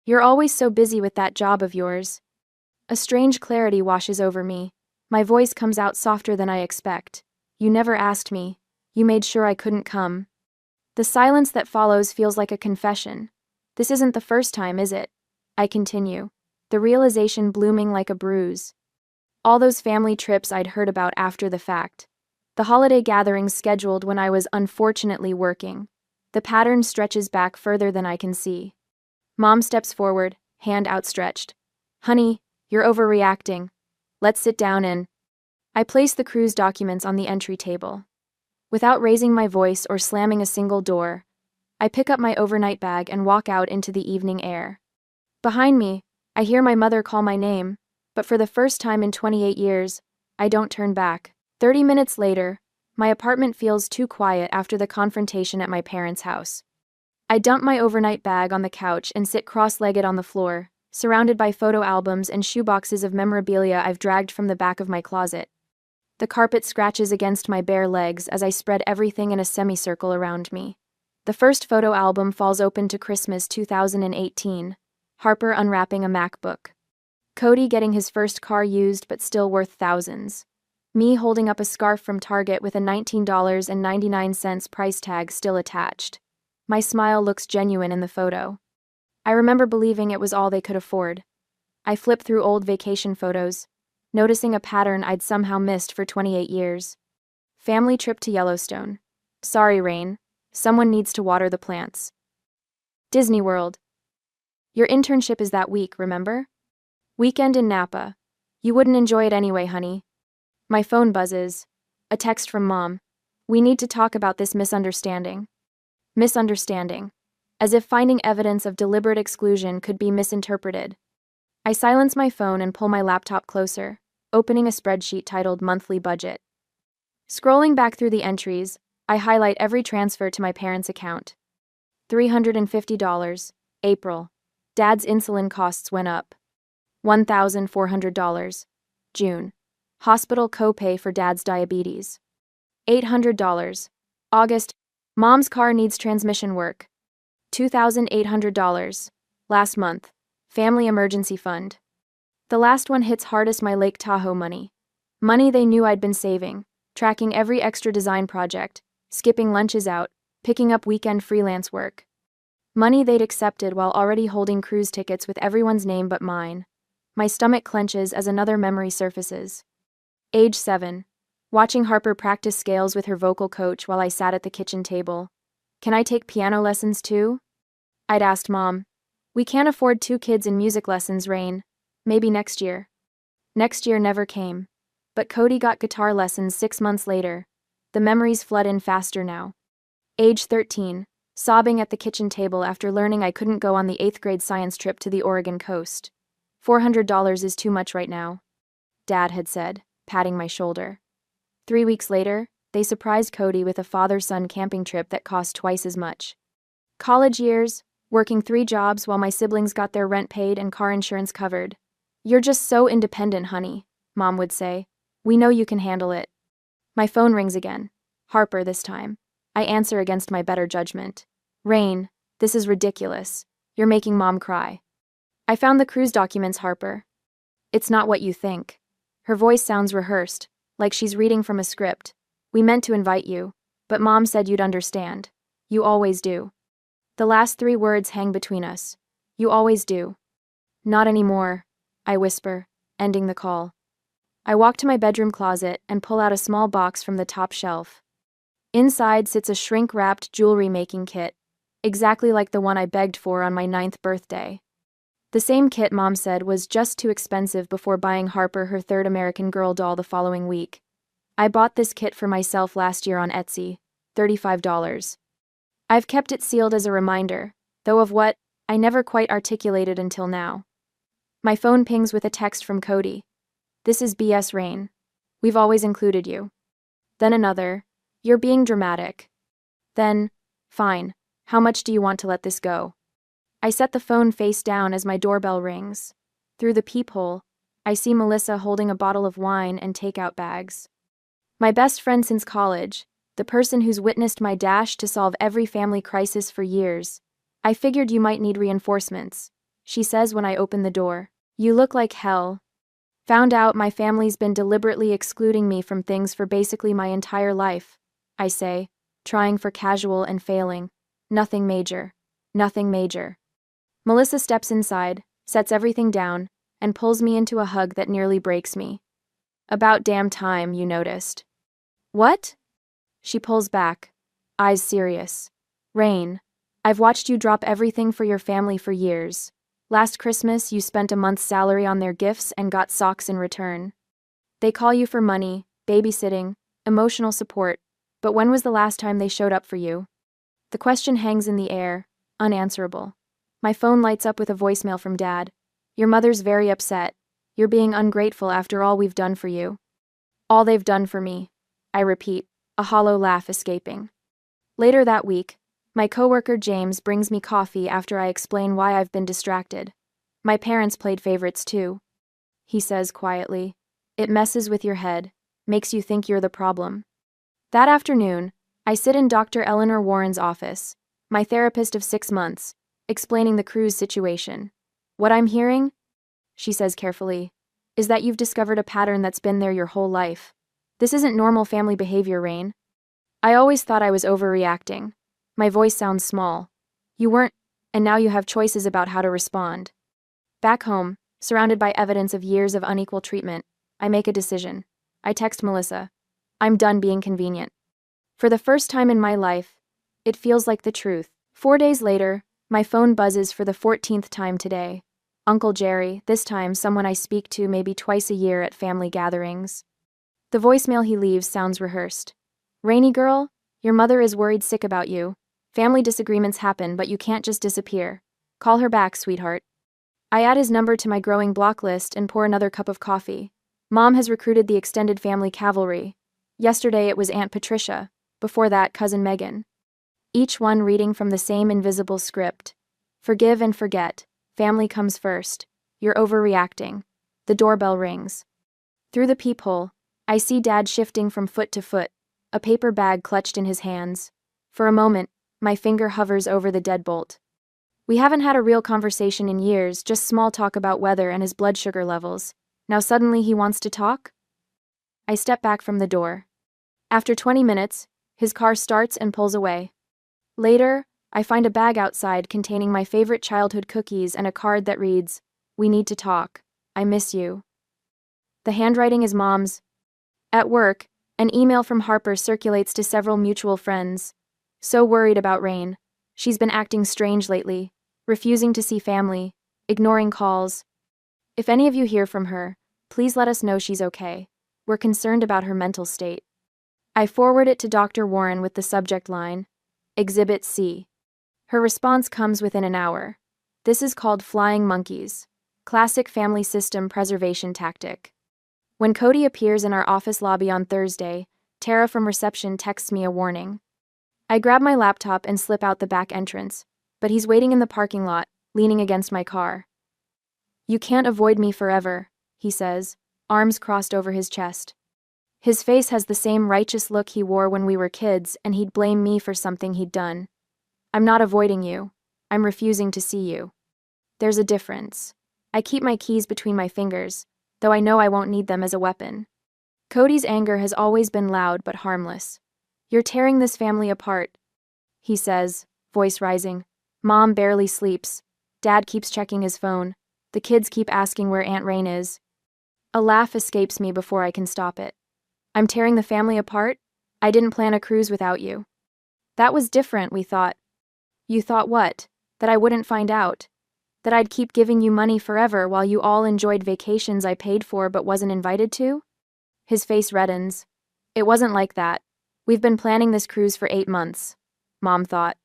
You're always so busy with that job of yours. A strange clarity washes over me. My voice comes out softer than I expect. You never asked me. You made sure I couldn't come. The silence that follows feels like a confession. This isn't the first time, is it? I continue, the realization blooming like a bruise. All those family trips I'd heard about after the fact. The holiday gatherings scheduled when I was unfortunately working. The pattern stretches back further than I can see. Mom steps forward, hand outstretched. Honey, you're overreacting. Let's sit down and... I place the cruise documents on the entry table. Without raising my voice or slamming a single door, I pick up my overnight bag and walk out into the evening air. Behind me, I hear my mother call my name, but for the first time in 28 years, I don't turn back. 30 minutes later, my apartment feels too quiet after the confrontation at my parents' house. I dump my overnight bag on the couch and sit cross-legged on the floor, surrounded by photo albums and shoeboxes of memorabilia I've dragged from the back of my closet. The carpet scratches against my bare legs as I spread everything in a semicircle around me. The first photo album falls open to Christmas 2018, Harper unwrapping a MacBook. Cody getting his first car used but still worth thousands. Me holding up a scarf from Target with a $19.99 price tag still attached. My smile looks genuine in the photo. I remember believing it was all they could afford. I flip through old vacation photos, noticing a pattern I'd somehow missed for 28 years. Family trip to Yellowstone. Sorry, Rain. Someone needs to water the plants. Disney World. Your internship is that week, remember? Weekend in Napa. You wouldn't enjoy it anyway, honey. My phone buzzes. A text from Mom. We need to talk about this misunderstanding. Misunderstanding. As if finding evidence of deliberate exclusion could be misinterpreted. I silence my phone and pull my laptop closer, opening a spreadsheet titled Monthly Budget. Scrolling back through the entries, I highlight every transfer to my parents' account. $350, April. Dad's insulin costs went up. $1,400, June. Hospital copay for Dad's diabetes. $800, August. Mom's car needs transmission work. $2,800, last month. Family emergency fund. The last one hits hardest my Lake Tahoe money. Money they knew I'd been saving, tracking every extra design project, skipping lunches out, picking up weekend freelance work. Money they'd accepted while already holding cruise tickets with everyone's name but mine. My stomach clenches as another memory surfaces. Age 7. Watching Harper practice scales with her vocal coach while I sat at the kitchen table. Can I take piano lessons too? I'd asked Mom. We can't afford 2 kids in music lessons, Rain. Maybe next year. Next year never came. But Cody got guitar lessons 6 months later. The memories flood in faster now. Age 13. Sobbing at the kitchen table after learning I couldn't go on the 8th grade science trip to the Oregon coast. $400 is too much right now, Dad had said, patting my shoulder. 3 weeks later, they surprised Cody with a father-son camping trip that cost twice as much. College years, working 3 jobs while my siblings got their rent paid and car insurance covered. You're just so independent, honey, Mom would say. We know you can handle it. My phone rings again. Harper this time. I answer against my better judgment. Rain, this is ridiculous. You're making Mom cry. I found the cruise documents, Harper. It's not what you think. Her voice sounds rehearsed, like she's reading from a script. We meant to invite you, but Mom said you'd understand. You always do. The last 3 words hang between us. You always do. Not anymore, I whisper, ending the call. I walk to my bedroom closet and pull out a small box from the top shelf. Inside sits a shrink-wrapped jewelry-making kit, exactly like the one I begged for on my 9th birthday. The same kit Mom said was just too expensive before buying Harper her 3rd American Girl doll the following week. I bought this kit for myself last year on Etsy, $35. I've kept it sealed as a reminder, though of what, I never quite articulated until now. My phone pings with a text from Cody. This is BS, Rain. We've always included you. Then another. You're being dramatic. Then, fine. How much do you want to let this go? I set the phone face down as my doorbell rings. Through the peephole, I see Melissa holding a bottle of wine and takeout bags. My best friend since college, the person who's witnessed my dash to solve every family crisis for years. I figured you might need reinforcements. she says when I open the door. You look like hell. Found out my family's been deliberately excluding me from things for basically my entire life, I say, trying for casual and failing. Nothing major. Nothing major. Melissa steps inside, sets everything down, and pulls me into a hug that nearly breaks me. About damn time you noticed. What? She pulls back, eyes serious. Rain, I've watched you drop everything for your family for years. Last Christmas, you spent a month's salary on their gifts and got socks in return. They call you for money, babysitting, emotional support, but when was the last time they showed up for you? The question hangs in the air, unanswerable. My phone lights up with a voicemail from Dad. Your mother's very upset. You're being ungrateful after all we've done for you. All they've done for me, I repeat, a hollow laugh escaping. Later that week, my coworker James brings me coffee after I explain why I've been distracted. My parents played favorites too. He says quietly. It messes with your head, makes you think you're the problem. That afternoon, I sit in Dr. Eleanor Warren's office, my therapist of 6 months, explaining the cruise situation. What I'm hearing, she says carefully, is that you've discovered a pattern that's been there your whole life. This isn't normal family behavior, Rain. I always thought I was overreacting. My voice sounds small. You weren't, and now you have choices about how to respond. Back home, surrounded by evidence of years of unequal treatment, I make a decision. I text Melissa. I'm done being convenient. For the first time in my life, it feels like the truth. 4 days later, my phone buzzes for the 14th time today. Uncle Jerry, this time someone I speak to maybe twice a year at family gatherings. The voicemail he leaves sounds rehearsed. Rainy girl, your mother is worried sick about you. Family disagreements happen, but you can't just disappear. Call her back, sweetheart. I add his number to my growing block list and pour another cup of coffee. Mom has recruited the extended family cavalry. Yesterday it was Aunt Patricia, before that Cousin Megan. Each one reading from the same invisible script. Forgive and forget. Family comes first. You're overreacting. The doorbell rings. Through the peephole, I see Dad shifting from foot to foot, a paper bag clutched in his hands. For a moment, my finger hovers over the deadbolt. We haven't had a real conversation in years, just small talk about weather and his blood sugar levels. Now suddenly he wants to talk? I step back from the door. After 20 minutes, his car starts and pulls away. Later, I find a bag outside containing my favorite childhood cookies and a card that reads, "We need to talk. I miss you." The handwriting is Mom's. At work, an email from Harper circulates to several mutual friends. So worried about Rain. She's been acting strange lately, refusing to see family, ignoring calls. If any of you hear from her, please let us know she's okay. We're concerned about her mental state. I forward it to Dr. Warren with the subject line, Exhibit C. Her response comes within an hour. This is called flying monkeys. Classic family system preservation tactic. When Cody appears in our office lobby on Thursday, Tara from reception texts me a warning. I grab my laptop and slip out the back entrance, but he's waiting in the parking lot, leaning against my car. You can't avoid me forever, he says, arms crossed over his chest. His face has the same righteous look he wore when we were kids, and he'd blame me for something he'd done. I'm not avoiding you. I'm refusing to see you. There's a difference. I keep my keys between my fingers, though I know I won't need them as a weapon. Cody's anger has always been loud but harmless. You're tearing this family apart, he says, voice rising. Mom barely sleeps. Dad keeps checking his phone. The kids keep asking where Aunt Rain is. A laugh escapes me before I can stop it. I'm tearing the family apart? I didn't plan a cruise without you. That was different, we thought. You thought what? That I wouldn't find out? That I'd keep giving you money forever while you all enjoyed vacations I paid for but wasn't invited to? His face reddens. It wasn't like that. We've been planning this cruise for 8 months, Mom thought.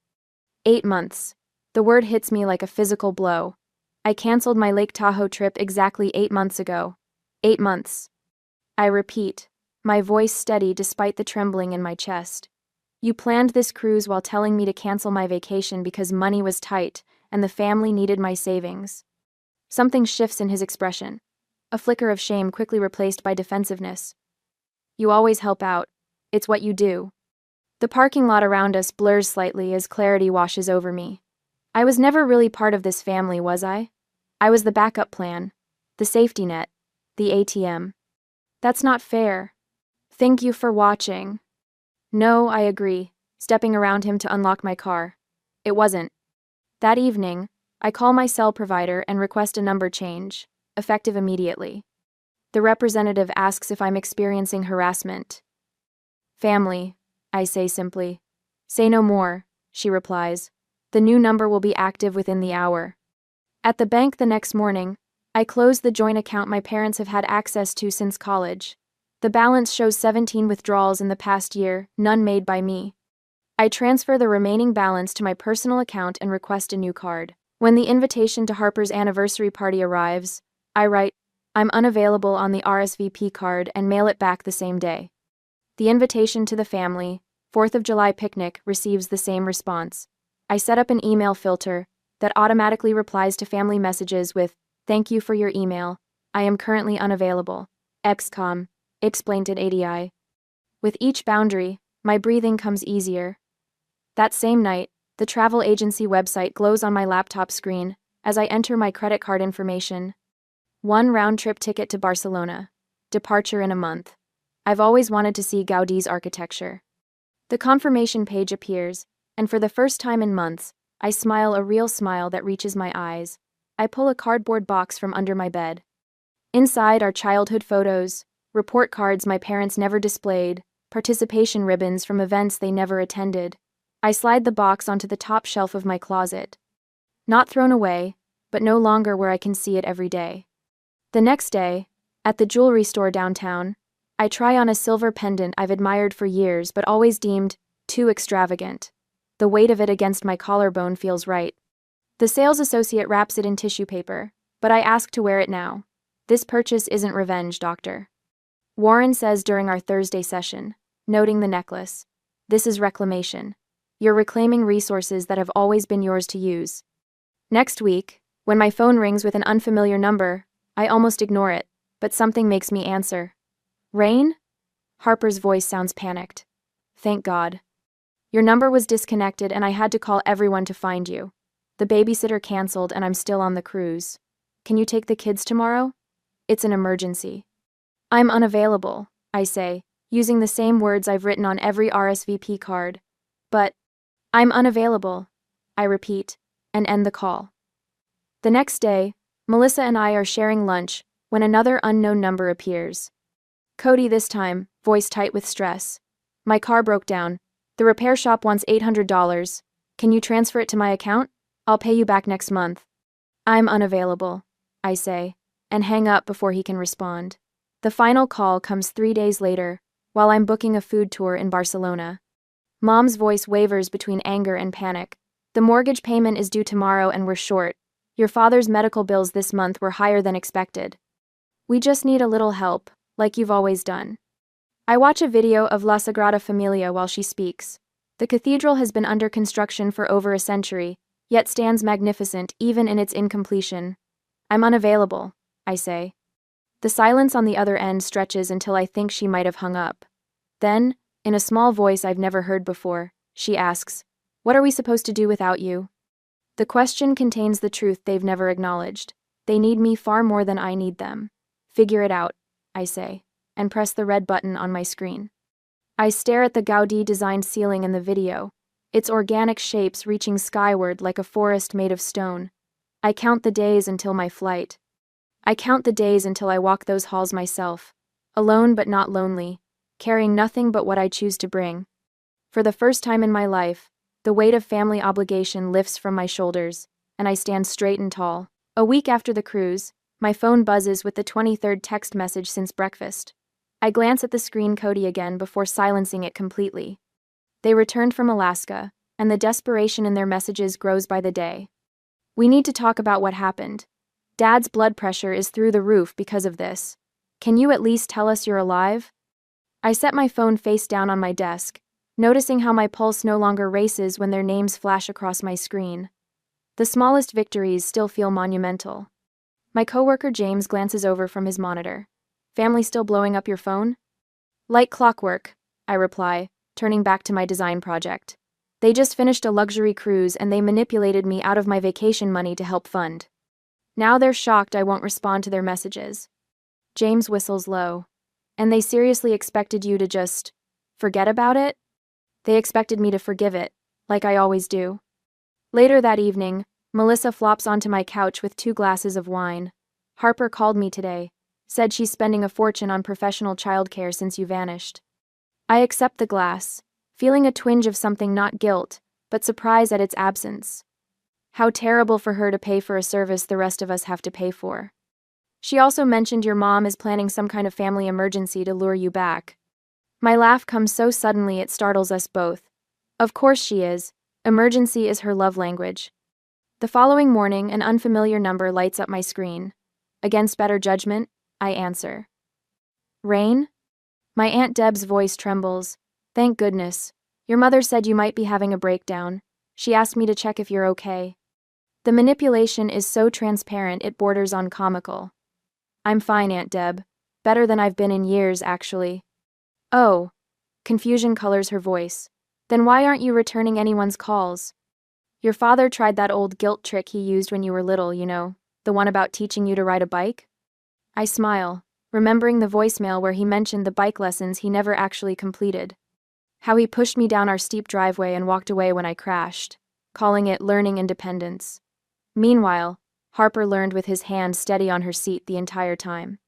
8 months. The word hits me like a physical blow. I canceled my Lake Tahoe trip exactly 8 months ago. 8 months. I repeat, my voice steady despite the trembling in my chest. You planned this cruise while telling me to cancel my vacation because money was tight and the family needed my savings. Something shifts in his expression. A flicker of shame quickly replaced by defensiveness. You always help out. It's what you do. The parking lot around us blurs slightly as clarity washes over me. I was never really part of this family, was I? I was the backup plan, the safety net, the ATM. That's not fair. Thank you for watching. No, I agree, stepping around him to unlock my car. It wasn't. That evening, I call my cell provider and request a number change, effective immediately. The representative asks if I'm experiencing harassment. Family, I say simply. Say no more, she replies. The new number will be active within the hour. At the bank the next morning, I close the joint account my parents have had access to since college. The balance shows 17 withdrawals in the past year, none made by me. I transfer the remaining balance to my personal account and request a new card. When the invitation to Harper's anniversary party arrives, I write, "I'm unavailable" on the RSVP card and mail it back the same day. The invitation to the family, 4th of July picnic, receives the same response. I set up an email filter that automatically replies to family messages with, "Thank you for your email. I am currently unavailable. XCOM, explained at ADI." With each boundary, my breathing comes easier. That same night, the travel agency website glows on my laptop screen as I enter my credit card information. 1 round-trip ticket to Barcelona. Departure in a month. I've always wanted to see Gaudi's architecture. The confirmation page appears, and for the first time in months, I smile a real smile that reaches my eyes. I pull a cardboard box from under my bed. Inside are childhood photos, report cards my parents never displayed, participation ribbons from events they never attended. I slide the box onto the top shelf of my closet. Not thrown away, but no longer where I can see it every day. The next day, at the jewelry store downtown, I try on a silver pendant I've admired for years but always deemed too extravagant. The weight of it against my collarbone feels right. The sales associate wraps it in tissue paper, but I ask to wear it now. This purchase isn't revenge, doctor. Warren says during our Thursday session, noting the necklace, "This is reclamation. You're reclaiming resources that have always been yours to use." Next week, when my phone rings with an unfamiliar number, I almost ignore it, but something makes me answer. "Rain?" Harper's voice sounds panicked. "Thank God. Your number was disconnected and I had to call everyone to find you. The babysitter canceled and I'm still on the cruise. Can you take the kids tomorrow? It's an emergency." "I'm unavailable," I say, using the same words I've written on every RSVP card. But, "I'm unavailable," I repeat, and end the call. The next day, Melissa and I are sharing lunch when another unknown number appears. Cody this time, voice tight with stress. "My car broke down. The repair shop wants $800. Can you transfer it to my account? I'll pay you back next month." "I'm unavailable," I say, and hang up before he can respond. The final call comes 3 days later, while I'm booking a food tour in Barcelona. Mom's voice wavers between anger and panic. "The mortgage payment is due tomorrow and we're short. Your father's medical bills this month were higher than expected. We just need a little help, like you've always done." I watch a video of La Sagrada Familia while she speaks. The cathedral has been under construction for over a century, yet stands magnificent even in its incompletion. "I'm unavailable," I say. The silence on the other end stretches until I think she might have hung up. Then, in a small voice I've never heard before, she asks, "What are we supposed to do without you?" The question contains the truth they've never acknowledged. They need me far more than I need them. "Figure it out," I say, and press the red button on my screen. I stare at the Gaudi-designed ceiling in the video, its organic shapes reaching skyward like a forest made of stone. I count the days until my flight. I count the days until I walk those halls myself, alone but not lonely, carrying nothing but what I choose to bring. For the first time in my life, the weight of family obligation lifts from my shoulders, and I stand straight and tall. A week after the cruise, my phone buzzes with the 23rd text message since breakfast. I glance at the screen Cody again before silencing it completely. They returned from Alaska, and the desperation in their messages grows by the day. "We need to talk about what happened. Dad's blood pressure is through the roof because of this. Can you at least tell us you're alive?" I set my phone face down on my desk, noticing how my pulse no longer races when their names flash across my screen. The smallest victories still feel monumental. My coworker James glances over from his monitor. "Family still blowing up your phone?" "Like clockwork," I reply, turning back to my design project. "They just finished a luxury cruise and they manipulated me out of my vacation money to help fund." Now they're shocked I won't respond to their messages. James whistles low. And they seriously expected you to just forget about it? They expected me to forgive it, like I always do. Later that evening, Melissa flops onto my couch with 2 glasses of wine. Harper called me today, said she's spending a fortune on professional childcare since you vanished. I accept the glass, feeling a twinge of something not guilt, but surprise at its absence. How terrible for her to pay for a service the rest of us have to pay for. She also mentioned your mom is planning some kind of family emergency to lure you back. My laugh comes so suddenly it startles us both. Of course she is. Emergency is her love language. The following morning, an unfamiliar number lights up my screen. Against better judgment, I answer. Rain? My Aunt Deb's voice trembles. Thank goodness. Your mother said you might be having a breakdown. She asked me to check if you're okay. The manipulation is so transparent it borders on comical. I'm fine, Aunt Deb. Better than I've been in years, actually. Oh. Confusion colors her voice. Then why aren't you returning anyone's calls? Your father tried that old guilt trick he used when you were little, you know, the one about teaching you to ride a bike? I smile, remembering the voicemail where he mentioned the bike lessons he never actually completed. How he pushed me down our steep driveway and walked away when I crashed, calling it learning independence. Meanwhile, Harper learned with his hand steady on her seat the entire time.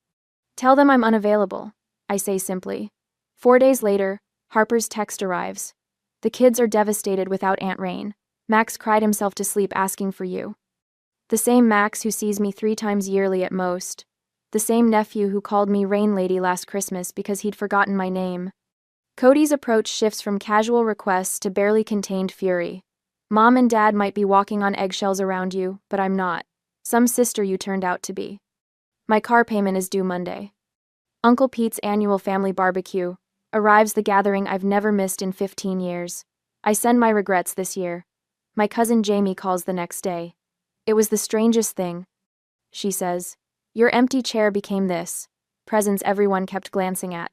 Tell them I'm unavailable, I say simply. 4 days later, Harper's text arrives. The kids are devastated without Aunt Rain. Max cried himself to sleep asking for you. The same Max who sees me 3 times yearly at most. The same nephew who called me Rain Lady last Christmas because he'd forgotten my name. Cody's approach shifts from casual requests to barely contained fury. Mom and Dad might be walking on eggshells around you, but I'm not. Some sister you turned out to be. My car payment is due Monday. Uncle Pete's annual family barbecue arrives, the gathering I've never missed in 15 years. I send my regrets this year. My cousin Jamie calls the next day. It was the strangest thing. She says, your empty chair became this. Presents everyone kept glancing at.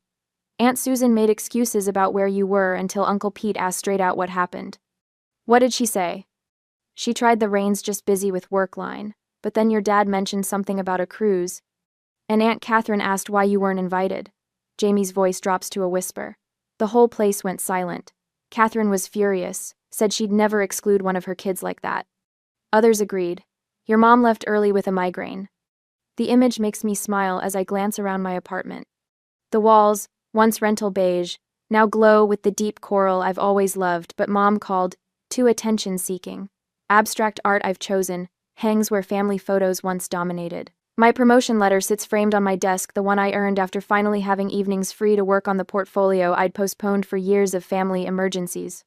Aunt Susan made excuses about where you were until Uncle Pete asked straight out what happened. What did she say? She tried the Rain's just busy with work line, but then your dad mentioned something about a cruise. And Aunt Catherine asked why you weren't invited. Jamie's voice drops to a whisper. The whole place went silent. Catherine was furious, said she'd never exclude one of her kids like that. Others agreed. Your mom left early with a migraine. The image makes me smile as I glance around my apartment. The walls, once rental beige, now glow with the deep coral I've always loved but Mom called too attention-seeking. Abstract art I've chosen hangs where family photos once dominated. My promotion letter sits framed on my desk, the one I earned after finally having evenings free to work on the portfolio I'd postponed for years of family emergencies.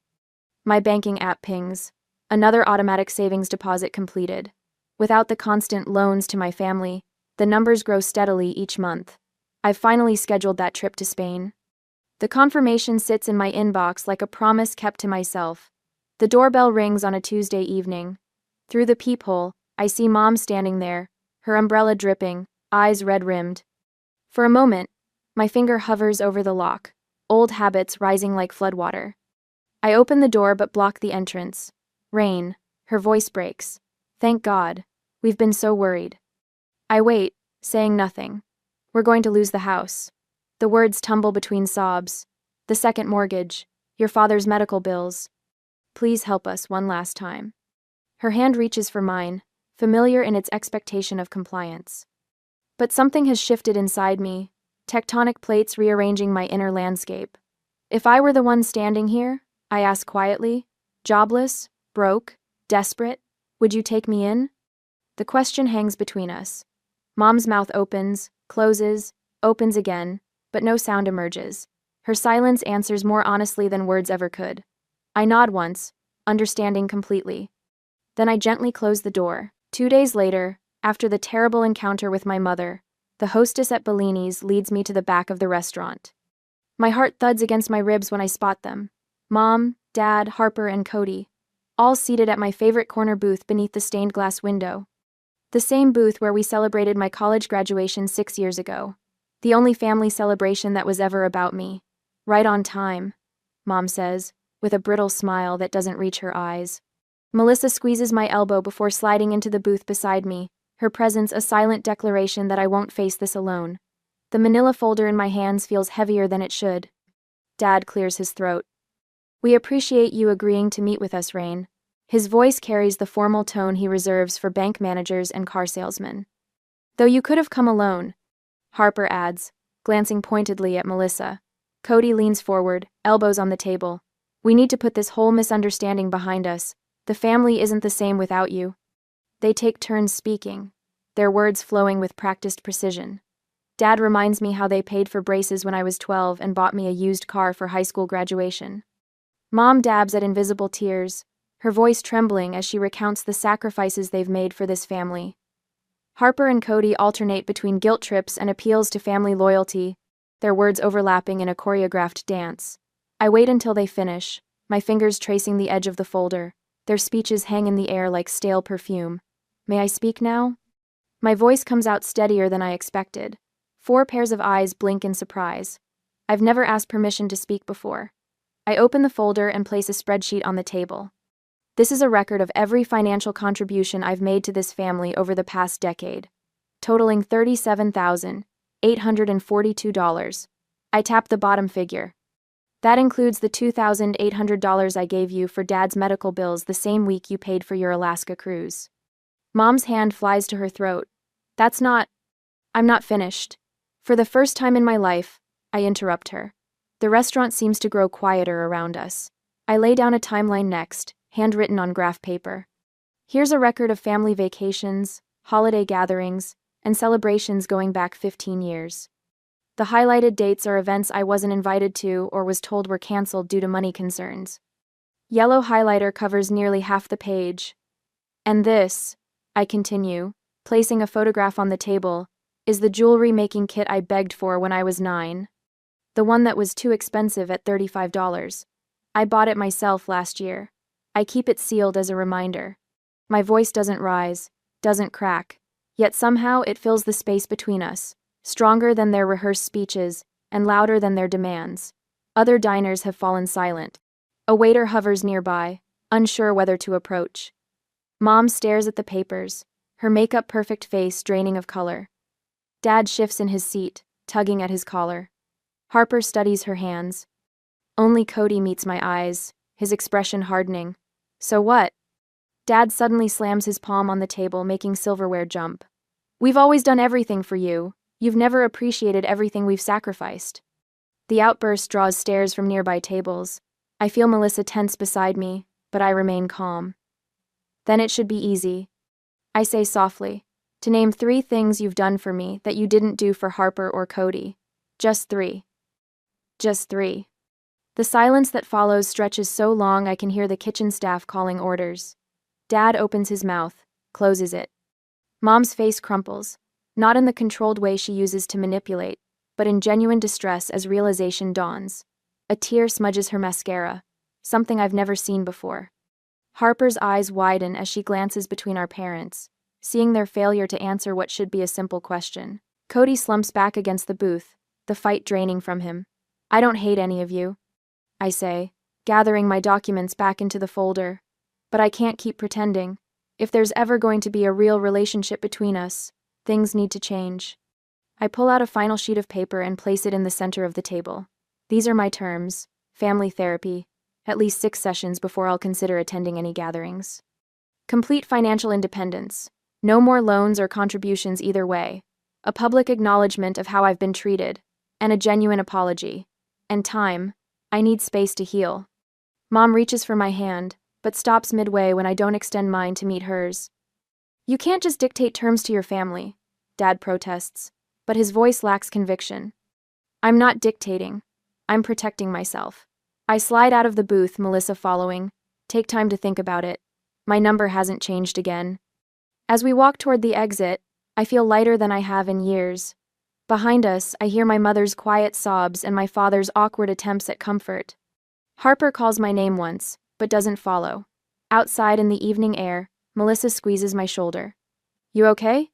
My banking app pings. Another automatic savings deposit completed. Without the constant loans to my family, the numbers grow steadily each month. I've finally scheduled that trip to Spain. The confirmation sits in my inbox like a promise kept to myself. The doorbell rings on a Tuesday evening. Through the peephole, I see Mom standing there, her umbrella dripping, eyes red-rimmed. For a moment, my finger hovers over the lock, old habits rising like floodwater. I open the door but block the entrance. Rain, her voice breaks. Thank God. We've been so worried. I wait, saying nothing. We're going to lose the house. The words tumble between sobs. The second mortgage. Your father's medical bills. Please help us one last time. Her hand reaches for mine, familiar in its expectation of compliance. But something has shifted inside me, tectonic plates rearranging my inner landscape. If I were the one standing here, I ask quietly, jobless, broke, desperate, would you take me in? The question hangs between us. Mom's mouth opens, closes, opens again, but no sound emerges. Her silence answers more honestly than words ever could. I nod once, understanding completely. Then I gently close the door. 2 days later, after the terrible encounter with my mother, the hostess at Bellini's leads me to the back of the restaurant. My heart thuds against my ribs when I spot them. Mom, Dad, Harper, and Cody, all seated at my favorite corner booth beneath the stained glass window. The same booth where we celebrated my college graduation 6 years ago. The only family celebration that was ever about me. Right on time, Mom says, with a brittle smile that doesn't reach her eyes. Melissa squeezes my elbow before sliding into the booth beside me, her presence a silent declaration that I won't face this alone. The manila folder in my hands feels heavier than it should. Dad clears his throat. We appreciate you agreeing to meet with us, Rain. His voice carries the formal tone he reserves for bank managers and car salesmen. Though you could have come alone, Harper adds, glancing pointedly at Melissa. Cody leans forward, elbows on the table. We need to put this whole misunderstanding behind us. The family isn't the same without you. They take turns speaking, their words flowing with practiced precision. Dad reminds me how they paid for braces when I was 12 and bought me a used car for high school graduation. Mom dabs at invisible tears, her voice trembling as she recounts the sacrifices they've made for this family. Harper and Cody alternate between guilt trips and appeals to family loyalty, their words overlapping in a choreographed dance. I wait until they finish, my fingers tracing the edge of the folder. Their speeches hang in the air like stale perfume. May I speak now? My voice comes out steadier than I expected. 4 pairs of eyes blink in surprise. I've never asked permission to speak before. I open the folder and place a spreadsheet on the table. This is a record of every financial contribution I've made to this family over the past decade, totaling $37,842. I tap the bottom figure. That includes the $2,800 I gave you for Dad's medical bills the same week you paid for your Alaska cruise. Mom's hand flies to her throat. I'm not finished. For the first time in my life, I interrupt her. The restaurant seems to grow quieter around us. I lay down a timeline next, handwritten on graph paper. Here's a record of family vacations, holiday gatherings, and celebrations going back 15 years. The highlighted dates are events I wasn't invited to or was told were canceled due to money concerns. Yellow highlighter covers nearly half the page. And this, I continue, placing a photograph on the table, is the jewelry-making kit I begged for when I was 9. The one that was too expensive at $35. I bought it myself last year. I keep it sealed as a reminder. My voice doesn't rise, doesn't crack, yet somehow it fills the space between us, stronger than their rehearsed speeches and louder than their demands. Other diners have fallen silent. A waiter hovers nearby, unsure whether to approach. Mom stares at the papers, her makeup-perfect face draining of color. Dad shifts in his seat, tugging at his collar. Harper studies her hands. Only Cody meets my eyes, his expression hardening. So what? Dad suddenly slams his palm on the table, making silverware jump. We've always done everything for you. You've never appreciated everything we've sacrificed. The outburst draws stares from nearby tables. I feel Melissa tense beside me, but I remain calm. Then it should be easy. I say softly, to name 3 things you've done for me that you didn't do for Harper or Cody. Just 3. Just 3. The silence that follows stretches so long I can hear the kitchen staff calling orders. Dad opens his mouth, closes it. Mom's face crumples, not in the controlled way she uses to manipulate, but in genuine distress as realization dawns. A tear smudges her mascara, something I've never seen before. Harper's eyes widen as she glances between our parents, seeing their failure to answer what should be a simple question. Cody slumps back against the booth, the fight draining from him. I don't hate any of you, I say, gathering my documents back into the folder. But I can't keep pretending. If there's ever going to be a real relationship between us, things need to change. I pull out a final sheet of paper and place it in the center of the table. These are my terms: family therapy, at least 6 sessions before I'll consider attending any gatherings. Complete financial independence, no more loans or contributions either way, a public acknowledgement of how I've been treated, and a genuine apology. And time. I need space to heal. Mom reaches for my hand, but stops midway when I don't extend mine to meet hers. You can't just dictate terms to your family, Dad protests, but his voice lacks conviction. I'm not dictating. I'm protecting myself. I slide out of the booth, Melissa following. Take time to think about it. My number hasn't changed again. As we walk toward the exit, I feel lighter than I have in years. Behind us, I hear my mother's quiet sobs and my father's awkward attempts at comfort. Harper calls my name once, but doesn't follow. Outside in the evening air, Melissa squeezes my shoulder. You okay?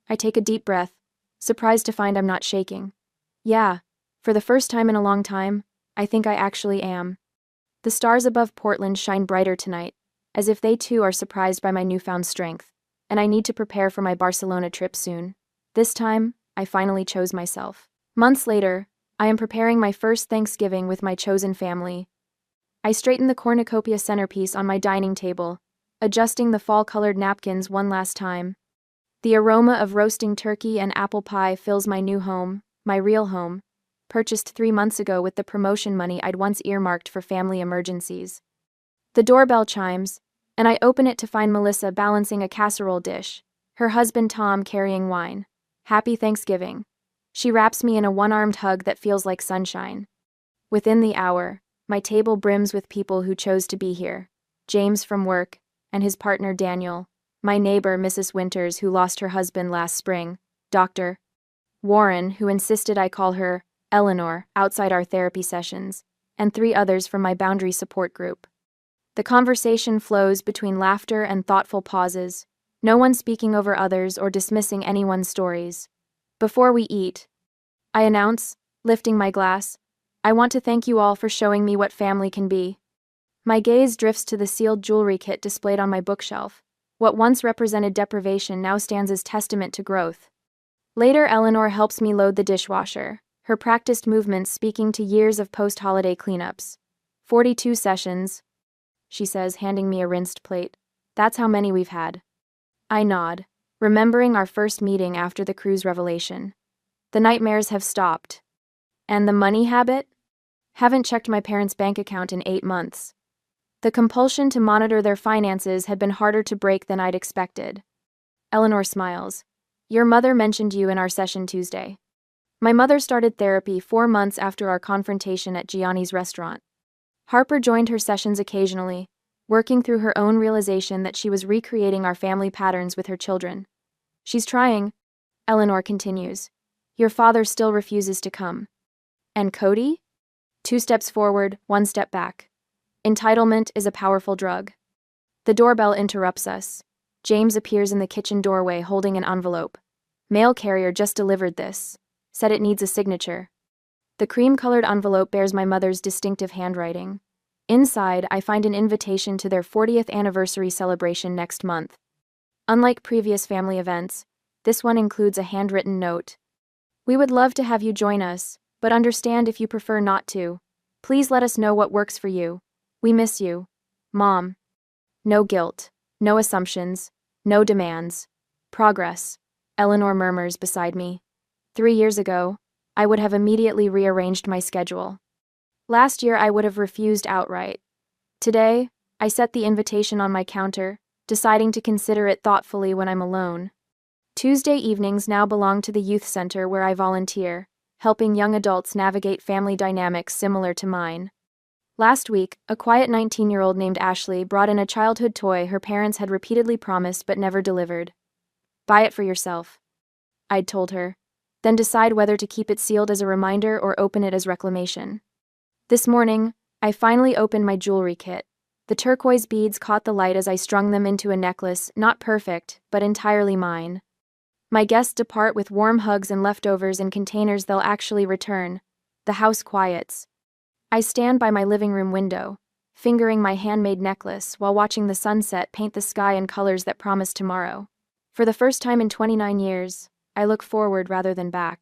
I take a deep breath, surprised to find I'm not shaking. Yeah, for the first time in a long time, I think I actually am. The stars above Portland shine brighter tonight, as if they too are surprised by my newfound strength. and I need to prepare for my Barcelona trip soon. This time, I finally chose myself. Months later, I am preparing my first Thanksgiving with my chosen family. I straighten the cornucopia centerpiece on my dining table, adjusting the fall-colored napkins one last time. The aroma of roasting turkey and apple pie fills my new home, my real home, purchased 3 months ago with the promotion money I'd once earmarked for family emergencies. The doorbell chimes, and I open it to find Melissa balancing a casserole dish, her husband Tom carrying wine. Happy Thanksgiving. She wraps me in a one-armed hug that feels like sunshine. Within the hour, my table brims with people who chose to be here. James from work, and his partner Daniel, my neighbor Mrs. Winters who lost her husband last spring, Dr. Warren who insisted I call her Eleanor outside our therapy sessions, and 3 others from my boundary support group. The conversation flows between laughter and thoughtful pauses, no one speaking over others or dismissing anyone's stories. Before we eat, I announce, lifting my glass, I want to thank you all for showing me what family can be. My gaze drifts to the sealed jewelry kit displayed on my bookshelf. What once represented deprivation now stands as testament to growth. Later, Eleanor helps me load the dishwasher, her practiced movements speaking to years of post-holiday cleanups. 42 sessions, she says, handing me a rinsed plate. That's how many we've had. I nod, remembering our first meeting after the cruise revelation. The nightmares have stopped. And the money habit? Haven't checked my parents' bank account in 8 months. The compulsion to monitor their finances had been harder to break than I'd expected. Eleanor smiles. Your mother mentioned you in our session Tuesday. My mother started therapy 4 months after our confrontation at Gianni's restaurant. Harper joined her sessions occasionally, working through her own realization that she was recreating our family patterns with her children. She's trying, Eleanor continues. Your father still refuses to come. And Cody? 2 steps forward, 1 step back. Entitlement is a powerful drug. The doorbell interrupts us. James appears in the kitchen doorway holding an envelope. Mail carrier just delivered this. Said it needs a signature. The cream-colored envelope bears my mother's distinctive handwriting. Inside, I find an invitation to their 40th anniversary celebration next month. Unlike previous family events, this one includes a handwritten note. We would love to have you join us, but understand if you prefer not to. Please let us know what works for you. We miss you. Mom. No guilt, no assumptions, no demands. Progress, Eleanor murmurs beside me. 3 years ago, I would have immediately rearranged my schedule. Last year, I would have refused outright. Today, I set the invitation on my counter, deciding to consider it thoughtfully when I'm alone. Tuesday evenings now belong to the youth center where I volunteer, helping young adults navigate family dynamics similar to mine. Last week, a quiet 19-year-old named Ashley brought in a childhood toy her parents had repeatedly promised but never delivered. Buy it for yourself, I'd told her, then decide whether to keep it sealed as a reminder or open it as reclamation. This morning, I finally opened my jewelry kit. The turquoise beads caught the light as I strung them into a necklace, not perfect, but entirely mine. My guests depart with warm hugs and leftovers in containers they'll actually return. The house quiets. I stand by my living room window, fingering my handmade necklace while watching the sunset paint the sky in colors that promise tomorrow. For the first time in 29 years, I look forward rather than back.